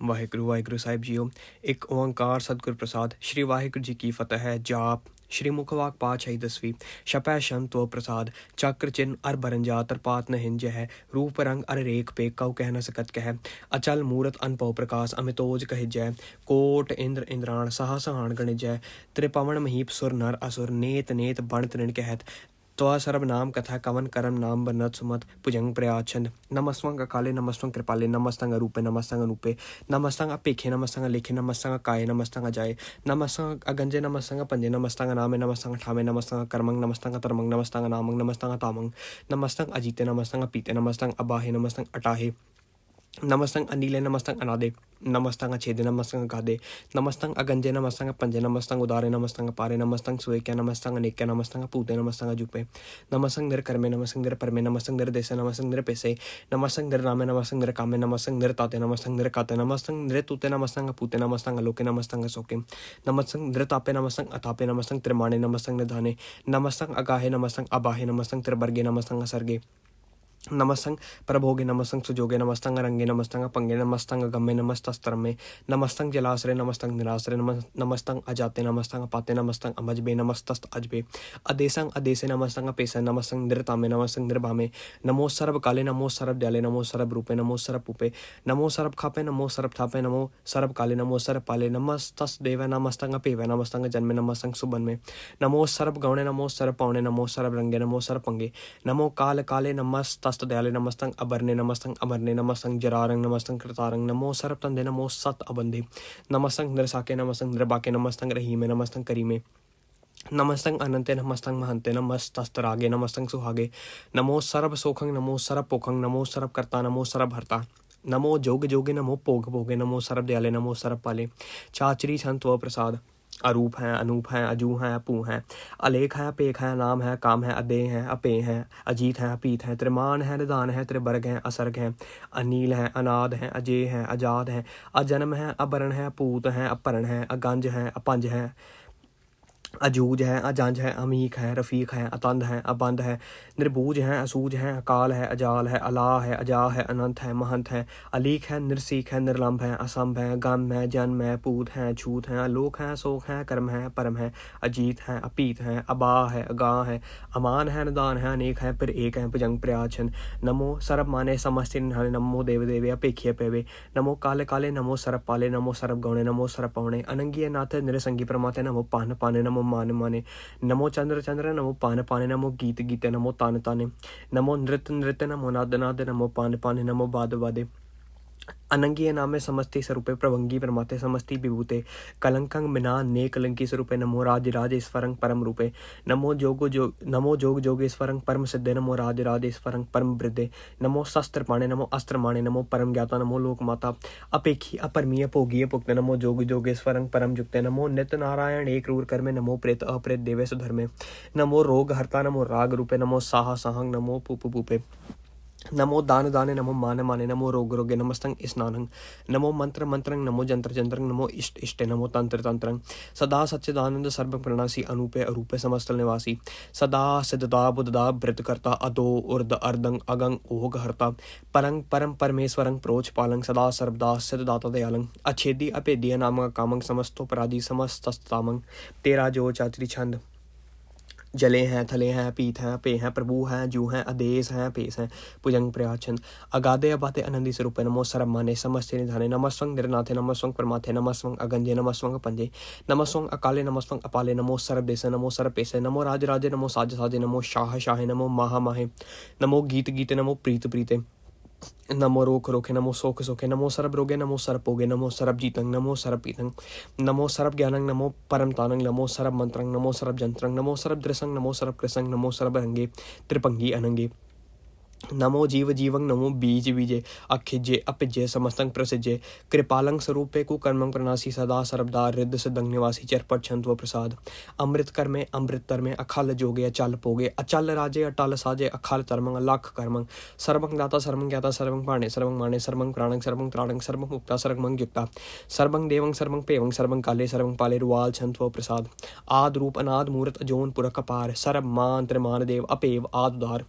वाहिगुरु वाहिगुरु साहिब जीओ। एक ओंकार सतगुर प्रसाद। श्री वाहिगुरु जी की फतेह है। जाप श्री मुखवाक पातशाही 10वीं। शपै शंत व प्रसाद चक्र चिन्ह अर बरंजा तरपात न हिंज है। रूप रंग अर रेख पे कऊ कह न सकत कह। अचल मूरत अनपव प्रकाश अमितोज कहिजय। कोट इंद्र इंद्राण सहा सहान गणिजय। त्रिपवन महीप सुर नर असुर नेत नेत बण तृण कहत। त्वा सर्व नाम कथा कवन करम नाम बन्नत सुमत भुजंग प्रयाचंद। नमस्वंग अकाले नमस्वंग कृपाले नमस्तंग रूपे नमस्तंग अनूपे नमस्तंग अपेखे नमस्तंग लेखे नमस्तंग काये नमस्तंग अजाय नमस्तंग अगंजे नमस्तंग पंजे नमस्तंग नामे नमस्तंग ठामे नमस्तंग कर्मंग नमस्तंग तरमंग नमस्तंग नामंग नमस्तंग तामंग नमस्तंग अजीते नमस्तंग पीते नमस्तंग अबाहे नमस्तंग अटाहे नमस्तंग अनीले नमस्तंग अनादे नमस्तंग छेदे नमस्तंग गादे नमस्तंग अगंजे नमस्तंग पंजे नमस्तंग उदारे नमस्तंग पारे नमस्तंग सुएक्या नमस्तंग अनेक्या नमस्तंग पूते नमस्तंग जुपे नमस्तंग निर कर्मे नमस्तंग निर परमे नमस्तंग निर देसे नमस्तंग निर पेसे नमस्तंग निर रामे नमस्तंग निर कामे नमस्तंग निर ताते नमस्तंग निर काते नमस्तंग निर तूते नमस्तंग पूते नमस्तंग लोके नमस्तंग सोके नमस्तंग निर तापे नमस्तंग अतापे नमस्तंग त्रिमाणे नमस्तंग निधाने नमस्तंग अगाहे नमस्तंग अबाहे नमस्तंग त्रिवर्गे नमस्तंग सर्गे नमस्तंग प्रभोगे नमस्तंग सुजोगे नमस्तंग रंगे नमस्तंग पंगे नमस्तंग गम्मे नमस्तस्त्रमे नमस्तंग जलाश्रय नमस्तंग निराश्रय नमस्तंग अजाते नमस्तंग पाते नमस्तंग अमजबे नमस्तस्त अजबे अदेसंग अदेसे नमस्तंग पेसे नमस्तंग निरतामे नमस्तंग निर्भामे नमो सर्व काले नमो सर्व दयाले नमो सर्व रूपे नमो सर्व पुपे नमो सर्व खापे नमो सर्व थापे नमो सर्व काले नमो सर्व पाले नमस्तस देव नमस्तंग पेवे नमस्तंग जन्मे नमस्तंग सुबन में नमो सर्व गौणे नमो सर्व पौणे नमो सर्व रंगे नमो सर्व पंगे नमो काल काले नमस्तस्त दयाले नमस्तंग अबरने नमस्तंग अमरने नमस्तंग जरारंग नमस्तंग कृतारंग नमो सर्व तंदे नमो सत अबंधे नमस्तंग निरसाके नमस्तंग निरबाके नमस्तंग रहीमे नमस्तंग करीमे नमस्तंग अनंते नमस्तंग महंते नमस्तस्तरागे नमस्तंग सुहागे नमो सर्व सोखंग नमो सर्व पोखंग नमो सर्व कर्ता नमो सर्व भरता नमो जोग जोगे नमो पोग भोगे नमो सर्व दयाले नमो सर्व पाले चाचरी संत व प्रसाद अरूप हैं अनूप हैं अजू हैं अपू हैं अलेख हैं अपेख हैं नाम है काम है अदे हैं अपे हैं अजीत हैं अपीत हैं त्रिमान हैं निदान हैं त्रिवर्ग हैं असर्ग हैं अनील हैं अनाद हैं अजय हैं अजाद हैं अजन्म हैं अबरण हैं अपूत हैं अपरण हैं अगंज हैं अपंज हैं अजूज है अजांज है अमीक है रफ़ीक है अतंद है अबंद है निर्बूज है असूज है अकाल है अजाल है अला है अजा है अनंत है महंत है अलीक है निर्सीक है निर्लंब है असंभ है गम है जन्म है पूत है छूत है अलोक है शोक है कर्म है परम है अजीत है अपीत है अबा है अगा है अमान है निदान है अनेक है फिर एक है भुजंग प्रयाचन नमो सर्व माने समस्ति निधाने नमो देव देवे अपेक्षे पेवे नमो काले काले नमो सर्व पाले नमो सर्व गौणे नमो सर्व पौणे अनंगी नाथ निरसंगी प्रमाते नमो पान पाने नमो मान माने नमो चंद्र चंद्र नमो पान पाने नमो गीत गीते नमो तान ताने नमो नृत्य नृत्य नमो नाद नाद नमो पान पाने नमो बाद वादे अनंगी नामे समस्ति स्वरूपे प्रभंगी परमाते समस्ति विभूते कलंकंग बिना ने कलंकी स्वरूपे नमो राज राजेश्वरंग परम रूपे नमो जोग जोगेश्वरंग परम सिद्धे नमो राज राजेश्वरंग परम वृद्धे नमो शस्त्र पाणे नमो अस्त्र माणे नमो परम ज्ञाता नमो लोक माता अपेक्षी अपरमीय भोगीय पुक्त नमो जोग जोगेश्वरंग परम जुक्ते नमो नित्य नारायण एक रूर कर्मे नमो प्रेत अप्रेत देवेश धर्मे नमो रोग हरता नमो राग रूपे नमो साहा साहंग नमो पुपु पुपे नमो दान दाने नमो मान माने नमो रोग रोगे नमस्तंग स्नानंग नमो मंत्र मंत्रंग नमो जंत्र जंत्रंग नमो इष्ट इष्टे नमो तंत्र तंत्रंग सदा सच्चिदानंद सर्व प्रणासी अनूपे अरूपे समस्तल निवासी सदा सिद्धदा बुद्धदा वृत करता अदो उर्द अर्दंग अगंग ओग हरता परंग परम परमेश्वरंग प्रोच पालंग सदा सर्वदा सिद्धदाता दयालंग अच्छेदी अपेदी नामक कामंग समस्तो पराधी समस्तस्तामंग तेरा जो चातरी छंद जले हैं थले हैं पीत हैं पे हैं प्रभु हैं जू हैं अदेश हैं पेश हैं भुजंग प्रयाचंद अगाधे अबाते आनंदी स्वरूपे नमो सर्व माने समस्ते निधाने नमस्वंग निरनाथे नमस्वंग परमाथे नमस्वंग अगंजे नमस्वंग पंजे नमस्वंग अकाले नमस्वंग अपाले नमो सर्व देसे नमो सर्व पेसे नमो राज राजे नमो साज साजे नमो शाह शाहे नमो माहा माहे नमो गीत गीते नमो प्रीत प्रीते नमो रोख रोखे नमो सोख सोखे नमो सर्व रोगे नमो सर्व पोगे नमो सर्व जीतंग नमो सर्व पीतंग नमो सर्व ज्ञानंग नमो परम तानंग नमो सर्व मंत्रंग नमो सर्व जंत्रंग नमो सर्व दृसंग नमो सर्व कृसंग नमो सर्व रंगे त्रिपंगी अनंगे नमो जीव जीवंग नमो बीज बीजे अखिजे अपिजे समस्तंग प्रसिजे कृपालंग स्वरूपे कुकर्मंग प्रणासी सदा सर्वदा रिद्ध सिद्धंग निवासी चरपट छंत व प्रसाद अमृत कर्मे अमृतर में अखल जोगे अचल पोगे अचल राजे अटल साजे अखल तरमंग लाख कर्मंग सर्वंग दाता सर्वंग ज्ञाता सर्वंग पाणे सर्वंग माणे सर्वंग प्राणंग सर्वंग त्राणंग सर्वंग मुक्ता सर्वंग युक्ता सर्वंग देवंग सर्वंग पेवंग सर्वंग काले सर्वंग पाले रुवाल छंत व प्रसाद आद रूप अनाद मूर्त अजोन पुरख अपार सर्व मान त्रिमान देव अपेव आद उदार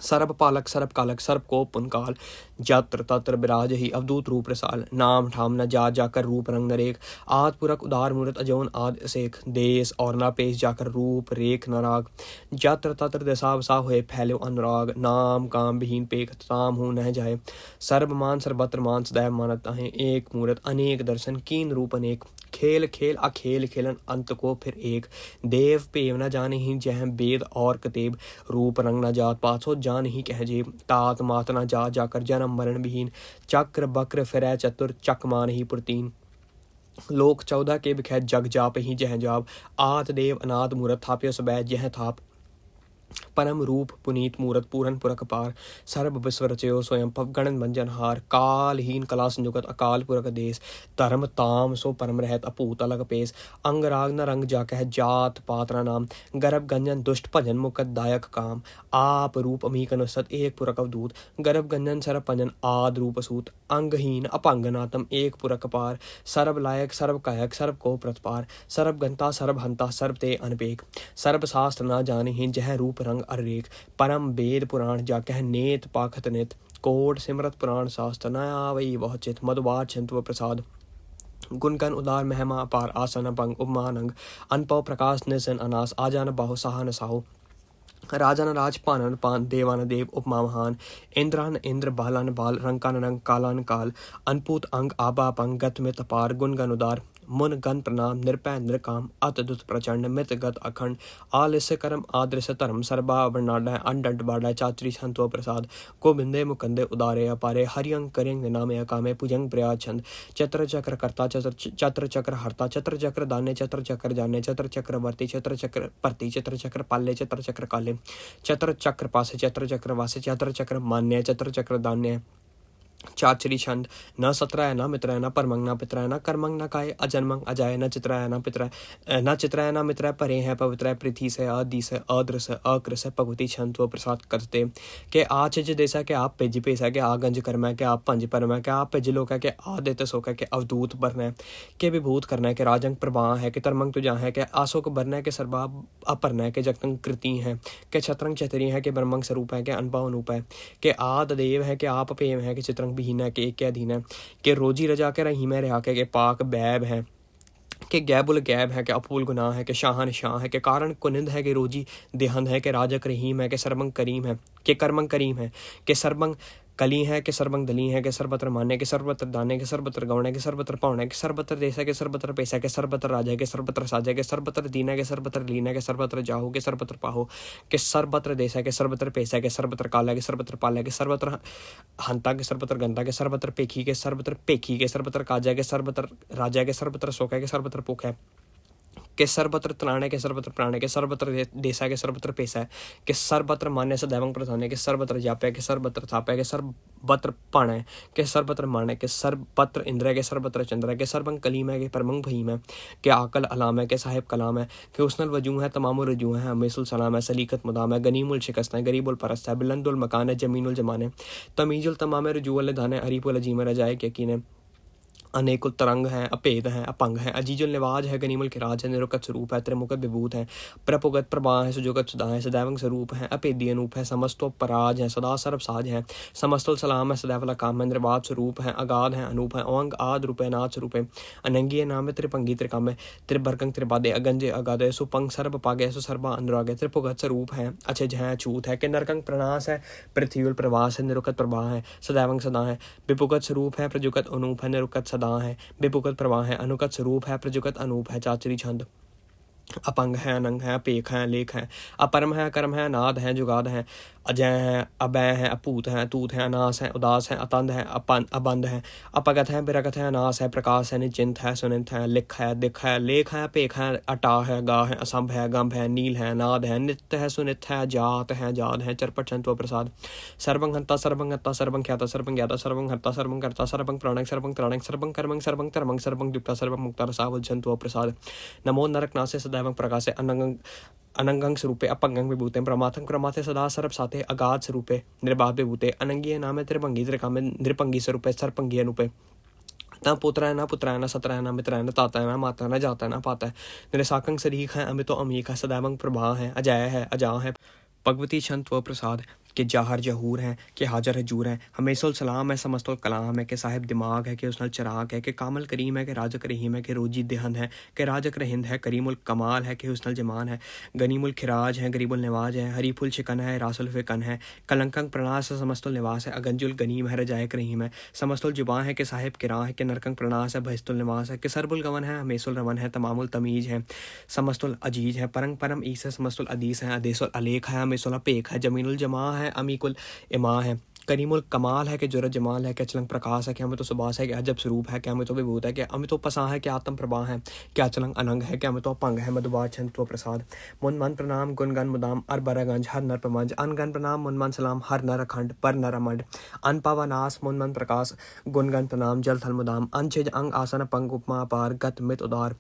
सर्ब पालक सर्ब कालक सर्ब को पुनकाल जत्र तत्र विराज ही अवधूत रूप रसाल नाम ठाम न जा जाकर रूप रंग नरेक आद पुरख उदार मूरत अजौन आद असेख देश और न पेश जाकर रूप रेख न राग जत्र तत्र दशा वसा हुए फैले अनुराग नाम काम विहीन पेख ताम हूँ न जाए सर्ब मान सर्वत्र मान सदैव मानत है एक मूरत अनेक दर्शन कीन रूप अनेक खेल खेल अखेल खेलन अंत को फिर एक देव पेव न जाने ही जह वेद और कतेब रूप रंग न जात पाछो जान ही कह जेब तात मात न जा जाकर जन्म मरण विहीन चक्र बक्र फिरै चतुर चकमान ही पुरतीन लोक 14 के बिखै जग जाप ही जह जाप आत देव अनाथ मूरत थाप्यो सबै जह थाप परम रूप पुनीत मूरत पूरन पुरख पार सर्व विश्व रचयो स्वयं पवगणन मंजनहार कालहीन कला संजुगत अकाल पुरख देश धर्म ताम सो परम रहत अपूत अलग पेश अंग राग न रंग जा कह जात पात्रा नाम गर्भ गंजन दुष्ट भजन मुकत दायक काम आप रूप अमीक अनुसत एक पुरख अवधूत गर्भ गंजन सर्व भजन आद रूप सूत अंगहीन अपंग नातम एक पुरख पार सर्व लायक सर्व कायक सर्व को प्रतपार सर्व गंता सर्व हंता सर्व ते अनपेक सर्व शास्त्र न जाने ही जह रूप रंग अरेख परम वेद पुराण जा कह नेत पाखत नित कोट सिमरत पुराण शास्त्र न आवई वह चित मधुबार छंतु प्रसाद गुणगन उदार महिमा अपार आसन अपंग उपमानंग अनपव प्रकाश निसन अनास आजान बाहु साहन साहु राजन राज पानन पान देवान देव उपमा महान इंद्रान इंद्र बालन बाल रंकान रंग कालान काल अनपूत अंग आबा पंग गत मित पार गुणगन उदार मुन गन प्रणाम निरपै निरकाम अतदुत प्रचंड मित गत अखंड आलस्य कर्म आदृश्य धर्म सर्वा वर्णाडा अंड बाडा चाचरी संतो प्रसाद गोविंदे मुकंदे उदारे अपारे हरियंग करेंग नामे अकामे पुजंग प्रयाग छंद चत्र चक्र कर्ता चत्र चक्र हरता चत्र चक्र दाने चत्र चक्र जाने चत्र चक्र वर्ती चत्र चक्र परती चत्र चक्र पाले चत्र चक्र काले चत्र चक्र पासे चत्र चक्र वासे चत्र चक्र मान्य चत्र चक्र दान्य चाचरी छंद न सत्राय न मित्राय न परमंग न पित्राय न कर्मंग न काय अजन्मंग अजाय न चित्राय न पित्राय न चित्राय न मित्राय परे है पवित्राय पृथ्वी से अदी से अदृश्य अकृष भगवती छंद व प्रसाद करते के आचिज देसा के आप पेज पेसा के आगंज कर्म के आप पंज परम के आप पेज लोक के आदित्य सोक के अवधूत बरना के विभूत करना है के राजंग प्रवाह है के तरमंग तुझा है के आशोक बरना के सर्वा अपरना है के जगतंग कृति है के छत्रंग चतरी है के ब्रह्मंग स्वरूप है के अनपा अनूप है के आद देव है के आप पेम है के चित्रंग विहीन है के एक अधीन है के रोजी रजा के रही में रहा के पाक बैब है के गैबुल गैब है के अपूल गुनाह है के शाहन शाह है के कारण कुनिंद है के रोजी देहंद है के राजक रहीम है के सरबंग करीम है के कर्मंग करीम है के सरबंग कली है के सर्वंग दली है के सर्वत्र मान्य के सर्वत्र दाने के सर्वत्र गौण के सर्वत्र पौने के सर्वत्र देसा के सर्वत्र पैसा के सर्वत्र राजा के सर्वत्र साजा के सर्वत्र दीना के सर्वत्र लीना के सर्वत्र जाहो के सर्वत्र पाहो के सर्वत्र देसा के सर्वत्र पैसा के सर्वत्र काला के सर्वत्र पाला के सर्वत्र हंता के सर्वत्र गंता के सर्वत्र पेखी के सर्वत्र काजा के सर्वत्र राजा के सर्वत्र सोखा के सर्वत्र पुख है के सर्वत्र त्राणे के सर्वत्र प्राणे के सर्वत्र देसा के सर्वत्र पेसा के सर्वत्र मान्य सदैवं प्रधान के सर्वत्र जापे के सर्वत्र थापे के सर्वत्र पाणे के सर्वत्र माने के सर्वत्र इंद्र के सर्वत्र चंद्र के सर्वंग कलीम है के परमंग भईम है के आकल अलाम है के साहिब कलाम है के उसनल वजू है तमाम रजू है हमेशुल सलाम है सलीकत मुदाम है गनीमुल शिकस्त है गरीबुल परस्त है बिलंदुल मकान है जमीनुल जमाने तमीजुल तमाम रजूल दाने हरीपुल अजीम रजाए के यकीन अनेकुल तरंग हैं अपेद हैं अपंग हैं अजीजुल निवाज है गनीमुल किराज है निरुकत स्वरूप है त्रिमुखत विभूत है प्रपुगत प्रभा है सुजुगत सुधा है सदैवंग स्वरूप है अपेदी अनूप है समस्तो पराज है सदा सर्व साज है समस्तुल सलाम है सदैवला काम है निर्वाद स्वरूप है अगाध है अनूप है ओंग आद रूप है नाथ स्वरूप है अनंगी नाम है त्रिपंगी त्रिकाम है त्रिभरकंग त्रिपादे अगंजे अगाध है सुपंग सर्व पागे सर्वा अनुराग है त्रिपुगत स्वरूप है अच्छे जय छूत है कि नरकंग प्रणास है पृथ्वी प्रवास है निरुकत प्रभा है सदैवंग सदा है विपुगत स्वरूप है प्रजुगत अनूप है निरुकत है विपुगत प्रवाह है अनुकत स्वरूप है प्रजुगत अनूप है चाचरी छंद अपंग है अनंग है अपेख है लेख है अपरम है कर्म है नाद है जुगाद है अजय है अभय है अपूत है तूत है अनास है उदास है अतंद है अबंध है अपगत है बिरगत है अनास है प्रकाश है निचिंत है सुनिंत है लिख है दिख है लेख है पेख है अटा है गा है असंभ है गंभ है नील है नाद है नित्य है सुनित है जात है जाद है चरपट छंत्व प्रसाद सर्वं हंता सर्वं हत्ता सर्वं ख्याता सर्वं ज्ञाता सर्वं हर्ता सर्वं कर्ता सर्वं प्राणक सर्वं त्राणक सर्वं कर्मं सर्वं धर्मं सर्वं युक्ता सर्वं मुक्ता रसावल छंत्व प्रसाद नमो नरक नासे सदैवं प्रकाश अनंगंग स्वरूपे अपंगंग विभूते प्रमाथंग प्रमाथे सदा सर्प साथे अगाध स्वरूपे निर्बाध विभूते अनंगी नामे त्रिभंगी त्रिकामे नृपंगी स्वरूपे सर्पंगी अनुपे न पुत्राय न पुत्राय न सत्राय न मित्राय न ताताय न माता न जाता न पाता है निरसाकंग सरीख है अमितो अमीक है सदैवंग प्रभा है अजय है अजा है भगवती छंत व प्रसाद कि जाहर जहूर है कि हाजर हजूर है, हमेशुल सलाम है समस्तुल कलाम है कि साहिब दिमाग है कि उसनल चराग है कि कामल करीम है कि राजक रहीम है कि रोजी दिहन है कि राजक रहिंद है, करीमुल कमाल है कि हुस्नल जमान है, गनीमुल खिराज है गरीबुल नवाज है, हरीफुल शिकन है रासुल फ़िकन है, कलंकंग प्रणास है समस्तुल निवास है, अगंजुल गनीम है रजायक रहीम है, समस्तुल जुबान है कि साहिब किरा है कि नरकंग प्रणास है बहिस्तुल निवास है, कि सरबुल गवन है हमेशुल रवन है, तमामुल तमीज है समस्तुल अजीज है, परंग परम ईस है समस्तुल अदीस है, अदेसुल अलेख है हमेशुल पेक है, जमीनुल जमा है अमीकुल इमा है, करीमुल कमाल है कि जुरत जमाल है कि अचलंग प्रकाश है कि हमें तो सुबास है कि अजब स्वरूप है कि हमें तो विभूत है कि हमें तो पसा है कि आत्म प्रभा है कि अचलंग अनंग है कि हमें तो पंग है मधुबा छंद तो प्रसाद, मुन मन प्रणाम गुनगन मुदाम अर बरगंज हर नर प्रमंज, अनगन प्रणाम मुन मन सलाम हर नर अखंड पर नर अमंड, अन पवनास मुन मन प्रकाश गुनगन प्रणाम जल थल मुदाम, अनछिज अंग आसन पंग उपमा पार गत मित उदार,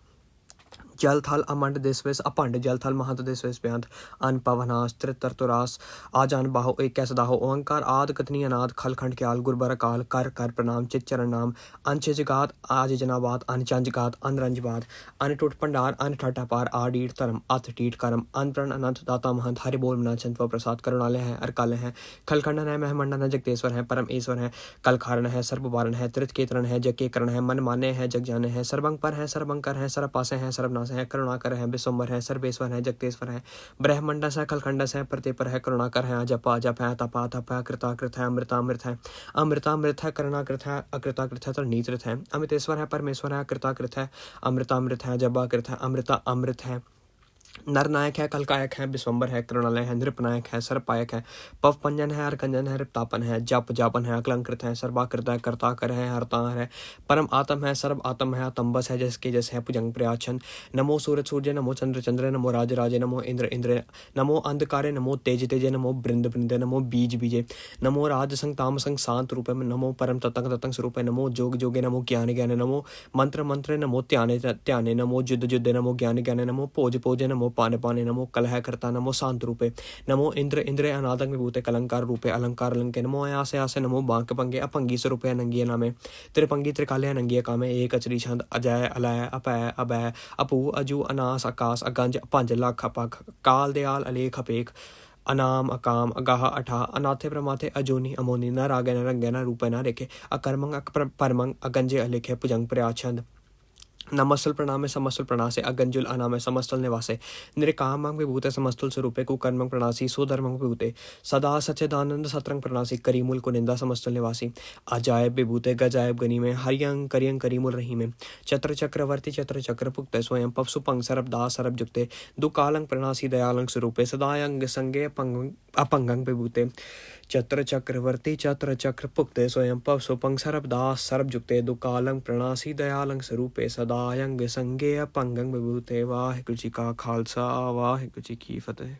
जल थल अमंड दिसवेस अपंड जल थल महंत दिसवेस बेअंत, अन पवनास त्रितरतुरास आजान बाहो एक कैस दाहो, ओंकार आद कथनी अनाद खल खंड क्याल गुरबर काल कर कर प्रणाम चित चरण नाम, अनचिज गात आज जनाबात अन चंज गात अन रंज बात, अन टुट पंडार अन ठटा पार आडीट धर्म अथ टीट करम, अन प्रण अनंत दाता महंत हरि बोल मना चंद व प्रसाद, करुणालय है अरकालय है खलखंडन है महमंडन है जगतेश्वर है परम ईश्वर है, कल खारण है सर्वबारण है त्रित केतरण है जग के करण है, मन माने है जग जाने है, सर्वंग पर है सर्वंकर है सर्व पासे है सर्वनाश है, करुणाकर है विश्वम्भर है सर्वेश्वर है जगतेश्वर है, ब्रह्मंडस है खलखंडस है प्रतिपर है करुणाकर है जपा जप है तपा तप है कृताकृत है अमृतामृत है अमृतामृत है करुणाकृत है अकृताकृत है तरणीकृत है, अमितेश्वर है परमेश्वर है अकृताकृत है अमृतामृत है जबाकृत है अमृता अमृत है, नरनायक है कलकायक है विश्वम्बर है करुणालय है नृपनायक है सर्पायक है पव पंजन है अर्कंजन है रिप्तापन है जप जापन है अकलंकृत है सर्वाकृत है कर्ताकर है हरतार है परम आत्म है सर्व आत्म है आतंबस है जसके जस है भुजंग प्रयाचन, नमो सूरज सूर्य नमो चंद्र चंद्र नमो राज राजे नमो इंद्र इंद्र नमो अंधकारे नमो तेज तेजे नमो बृंद बृंद नमो बीज बीजे नमो राज संग ताम संग शांत रूप नमो परम ततंग ततंग स्वरूप नमो जोग जोगे नमो ज्ञान ज्ञान नमो मंत्र मंत्र नमो त्याने त्याने नमो युद्ध युद्ध नमो ज्ञान ज्ञान नमो पोज पोज नमो पाने पाने नमो कलह करता नमो शांत रूपे नमो इंद्र इंद्र अनादंग विभूते कलंकार रूपे अलंकार अलंके नमो आयासे आसे नमो बांक पंगे अपंगी स्वरूपे अनंगिय नामे त्रिपंगी त्रिकाले अनंगिय कामे एक अचरी छंद अजय अलय अपय अभय अपू अजू अनास आकाश अगंज पंज लख अपख काल दयाल अलेख अपेख अनाम अकाम अगाह अठा अनाथे प्रमाथे अजोनी अमोनी न रागे न रंगे न रूपे न रेखे अकर्मंग परमंग अगंजे अलेखे भुजंग प्रयाछंद, नमस्तुल प्रणामे समस्तुल प्रणासे अगंजुल अनामे समस्तुल निवासे, निरकामंग विभूते समस्तुल स्वरूपे कुकर्मंग प्रणासी सुधर्मंग विभूते सदा सच्चिदानंद सत्रंग प्रणासी करीमुल कुनिंदा समस्तुल निवासी, अजायब विभूते गजायब गनी में हरियंग करियंग करीमुल रही में, चत्र चक्रवर्ती चत्र चक्र पुक्ते स्वयं पव सुपंग सरब दास सरब जुक्ते दुकालंग प्रणासी दयालंग स्वरूपे सदायंग संगे अपंगंग विभूते, चत्र चक्रवर्ती चत्र चक्र पुक्ते स्वयं पव सुपंग सरब दास सरब जुक्ते दुकालंग प्रणासी दयालंग स्वरूपे सदायंग संगे अपंगंग विभूते। वाहिगुरू जी का खालसा वाहिगुरू जी की फतेह।